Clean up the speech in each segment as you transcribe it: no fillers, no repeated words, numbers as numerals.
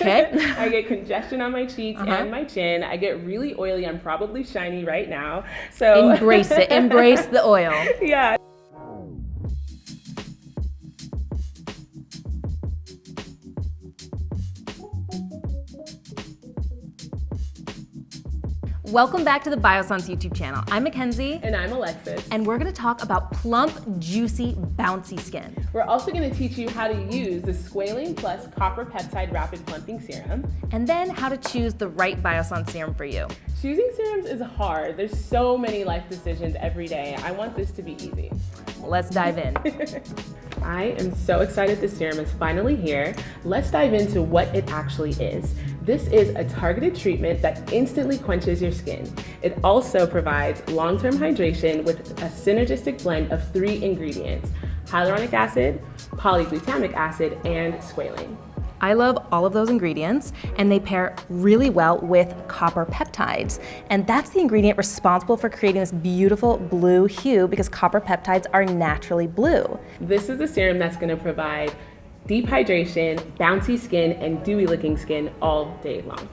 Okay. I get congestion on my cheeks and my chin. I get really oily. I'm probably shiny right now. So embrace it. Embrace the oil. Yeah. Welcome back to the Biossance YouTube channel. I'm McKenzie. And I'm Alexis. And we're gonna talk about plump, juicy, bouncy skin. We're also gonna teach you how to use the Squalane Plus Copper Peptide Rapid Plumping Serum. And then how to choose the right Biossance serum for you. Choosing serums is hard. There's so many life decisions every day. I want this to be easy. Let's dive in. I am so excited this serum is finally here. Let's dive into what it actually is. This is a targeted treatment that instantly quenches your skin. It also provides long-term hydration with a synergistic blend of 3 ingredients: hyaluronic acid, polyglutamic acid, and squalane. I love all of those ingredients, and they pair really well with copper peptides. And that's the ingredient responsible for creating this beautiful blue hue, because copper peptides are naturally blue. This is a serum that's gonna provide deep hydration, bouncy skin, and dewy looking skin all day long.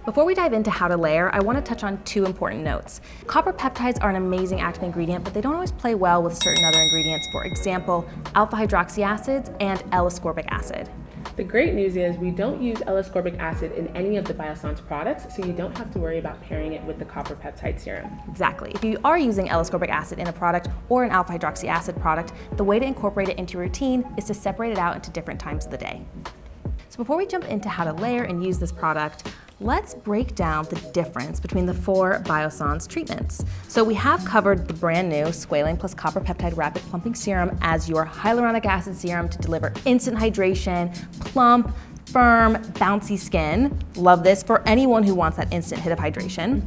Before we dive into how to layer, I want to touch on 2 important notes. Copper peptides are an amazing active ingredient, but they don't always play well with certain other ingredients. For example, alpha hydroxy acids and L-ascorbic acid. The great news is we don't use L-ascorbic acid in any of the Biossance products, so you don't have to worry about pairing it with the copper peptide serum. Exactly. If you are using L-ascorbic acid in a product or an alpha hydroxy acid product, the way to incorporate it into your routine is to separate it out into different times of the day. So before we jump into how to layer and use this product, let's break down the difference between the 4 Biossance treatments. So we have covered the brand new Squalane plus Copper Peptide Rapid Plumping Serum as your hyaluronic acid serum to deliver instant hydration, plump, firm, bouncy skin. Love this for anyone who wants that instant hit of hydration.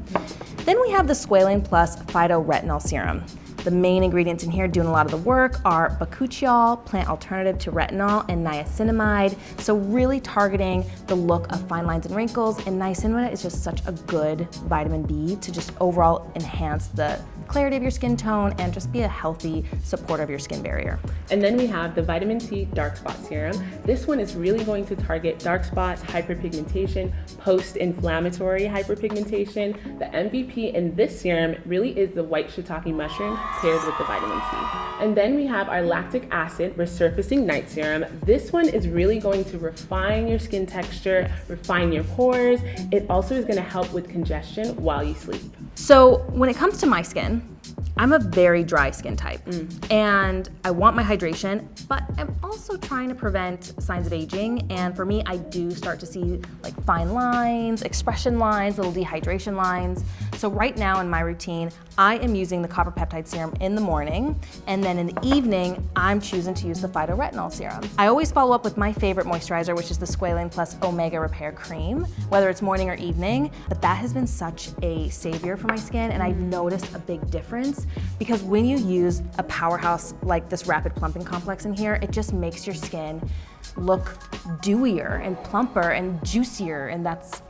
Then we have the Squalane plus Phyto-Retinol Serum. The main ingredients in here doing a lot of the work are bakuchiol, plant alternative to retinol, and niacinamide. So really targeting the look of fine lines and wrinkles. And niacinamide is just such a good vitamin B to just overall enhance the clarity of your skin tone and just be a healthy supporter of your skin barrier. And then we have the Vitamin C Dark Spot Serum. This one is really going to target dark spots, hyperpigmentation, post-inflammatory hyperpigmentation. The MVP in this serum really is the white shiitake mushroom paired with the vitamin C. And then we have our Lactic Acid Resurfacing Night Serum. This one is really going to refine your skin texture, refine your pores. It also is gonna help with congestion while you sleep. So when it comes to my skin, I'm a very dry skin type, and I want my hydration, but I'm also trying to prevent signs of aging. And for me, I do start to see like fine lines, expression lines, little dehydration lines. So right now in my routine, I am using the Copper Peptide Serum in the morning, and then in the evening, I'm choosing to use the Phyto-Retinol Serum. I always follow up with my favorite moisturizer, which is the Squalane Plus Omega Repair Cream, whether it's morning or evening, but that has been such a savior for my skin, and I've noticed a big difference, because when you use a powerhouse like this Rapid Plumping Complex in here, it just makes your skin look dewier and plumper and juicier, and that's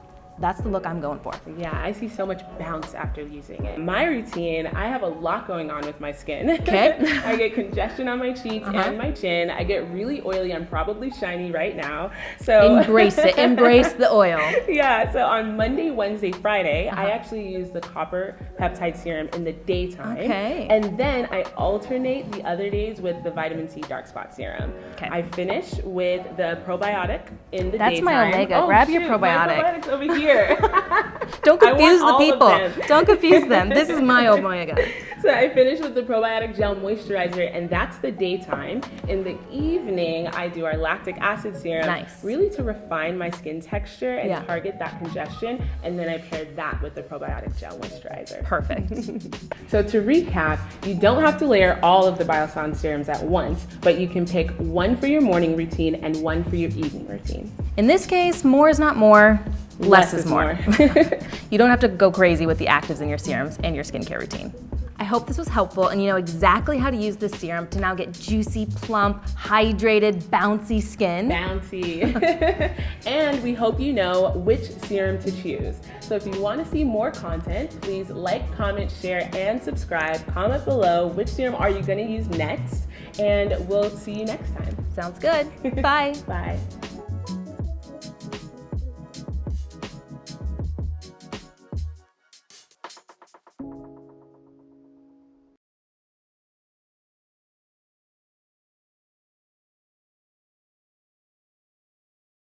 the look I'm going for. Yeah, I see so much bounce after using it. My routine, I have a lot going on with my skin. Okay. I get congestion on my cheeks and my chin. I get really oily. I'm probably shiny right now. So embrace it. Embrace the oil. Yeah, so on Monday, Wednesday, Friday, I actually use the Copper Peptide Serum in the daytime. Okay. And then I alternate the other days with the Vitamin C Dark Spot Serum. Okay. I finish with the probiotic in the That's daytime. my Omega. Grab your probiotic. My probiotic's over here. Don't confuse the people. them. Don't confuse them. This is my Omega. So I finish with the probiotic gel moisturizer, and that's the daytime. In the evening, I do our lactic acid serum, Nice. really to refine my skin texture and Yeah. target that congestion. And then I pair that with the probiotic gel moisturizer. Perfect. So to recap, you don't have to layer all of the Biossance serums at once, but you can pick one for your morning routine and one for your evening routine. In this case, more is not more. Less is more. You don't have to go crazy with the actives in your serums and your skincare routine. I hope this was helpful and you know exactly how to use this serum to now get juicy, plump, hydrated, bouncy skin. Bouncy. And we hope you know which serum to choose. So if you want to see more content, please like, comment, share, and subscribe. Comment below which serum are you going to use next, and we'll see you next time. Sounds good. Bye. Bye.